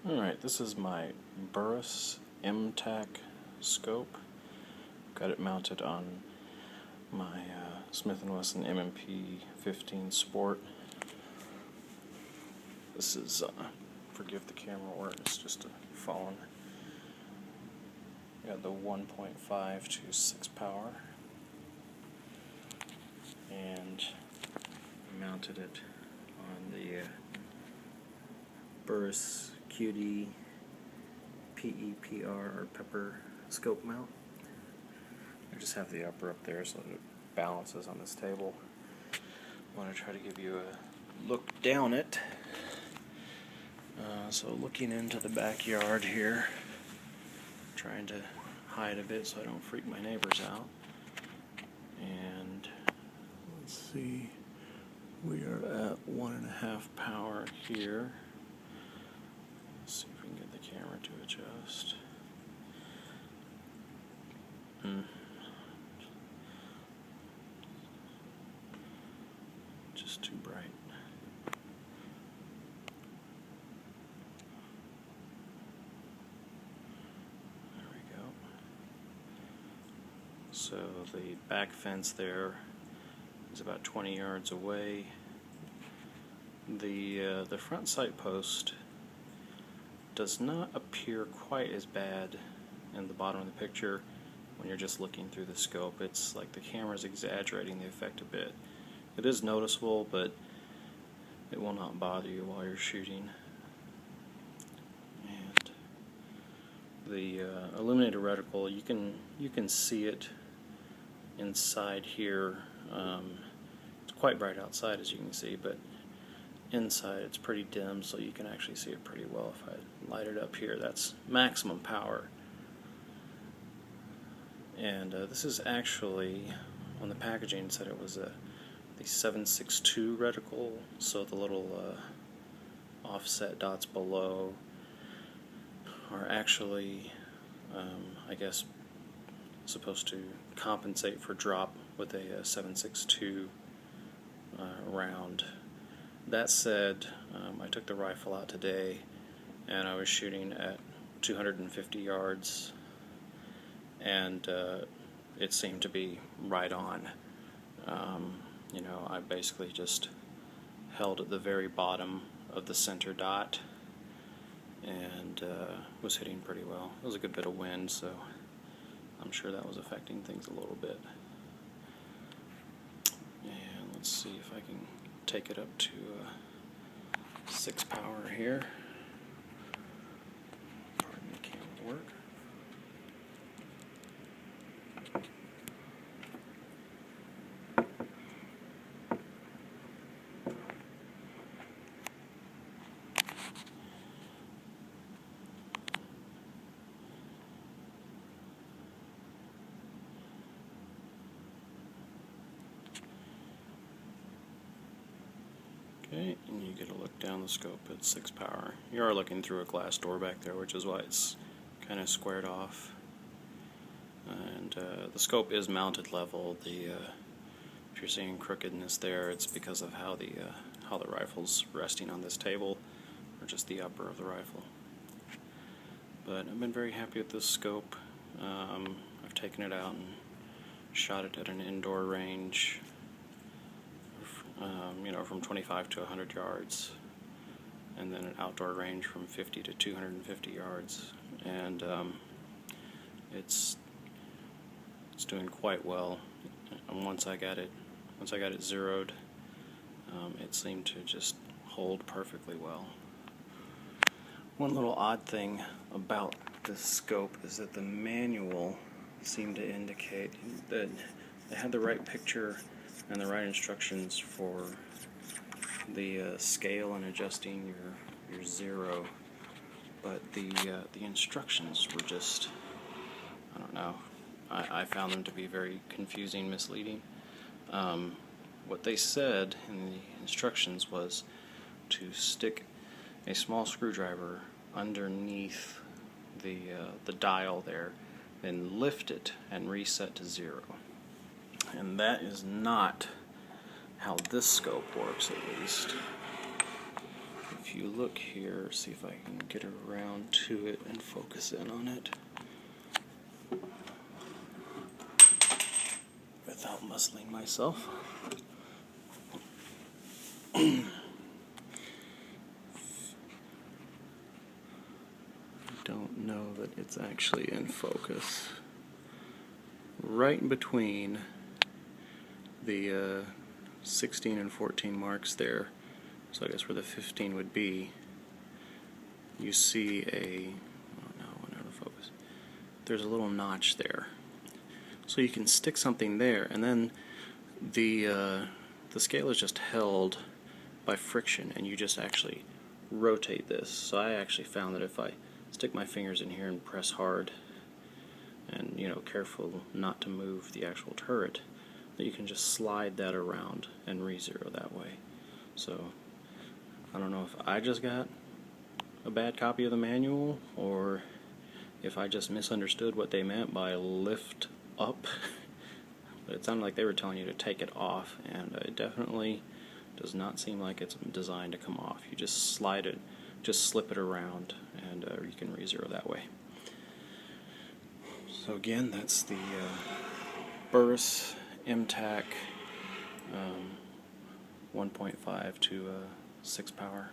Alright, this is my Burris MTAC scope. Got it mounted on my Smith & Wesson MMP 15 Sport. This is, forgive the camera work, it's just a fallen. Got the 1.5 to 6 power. And mounted it on the Burris QD PEPR or pepper scope mount. I just have the upper up there so that it balances on this table. I want to try to give you a look down it. So looking into the backyard here, trying to hide a bit so I don't freak my neighbors out. And let's see, we are at 1.5 power here. Let's see if we can get the camera to adjust. Just too bright. There we go. So the back fence there is about 20 yards away. The front sight post does not appear quite as bad in the bottom of the picture when you're just looking through the scope. It's like the camera's exaggerating the effect a bit. It is noticeable, but it will not bother you while you're shooting. And the illuminated reticle, you can see it inside here. It's quite bright outside, as you can see, but inside it's pretty dim, so you can actually see it pretty well. If I light it up here, that's maximum power. And this is actually, on the packaging, it said it was the 762 reticle, so the little offset dots below are actually, I guess, supposed to compensate for drop with a 762 round. That said, I took the rifle out today and I was shooting at 250 yards, and it seemed to be right on. You know, I basically just held at the very bottom of the center dot and was hitting pretty well. It was a good bit of wind, so I'm sure that was affecting things a little bit. And let's see if I can take it up to 6 power here. Pardon the camera work. Okay, and you get a look down the scope at 6 power. You are looking through a glass door back there, which is why it's kind of squared off. And the scope is mounted level. If you're seeing crookedness there, it's because of how the rifle's resting on this table, or just the upper of the rifle. But I've been very happy with this scope. I've taken it out and shot it at an indoor range. You know, from 25 to 100 yards, and then an outdoor range from 50 to 250 yards, and it's doing quite well. And once I got it zeroed, it seemed to just hold perfectly well. One little odd thing about this scope is that the manual seemed to indicate that it had the right picture and the right instructions for the scale and adjusting your zero, but the instructions were just, I don't know, I found them to be very confusing, misleading. What they said in the instructions was to stick a small screwdriver underneath the dial there, then lift it and reset to 0. And that is not how this scope works, at least. if you look here, see if I can get around to it and focus in on it without muzzling myself. Don't know that it's actually in focus. Right in between the 16 and 14 marks there, so I guess where the 15 would be, you see a, oh no, I went out of focus. There's a little notch there. So you can stick something there, and then the scale is just held by friction, and you just actually rotate this. So I actually found that if I stick my fingers in here and press hard, and careful not to move the actual turret, that you can just slide that around and re-zero that way. So I don't know if I just got a bad copy of the manual, or if I just misunderstood what they meant by lift up. But it sounded like they were telling you to take it off, and it definitely does not seem like it's designed to come off. You just slide it, just slip it around, and you can re-zero that way. So again, that's the Burris MTAC 1.5 to 6 power.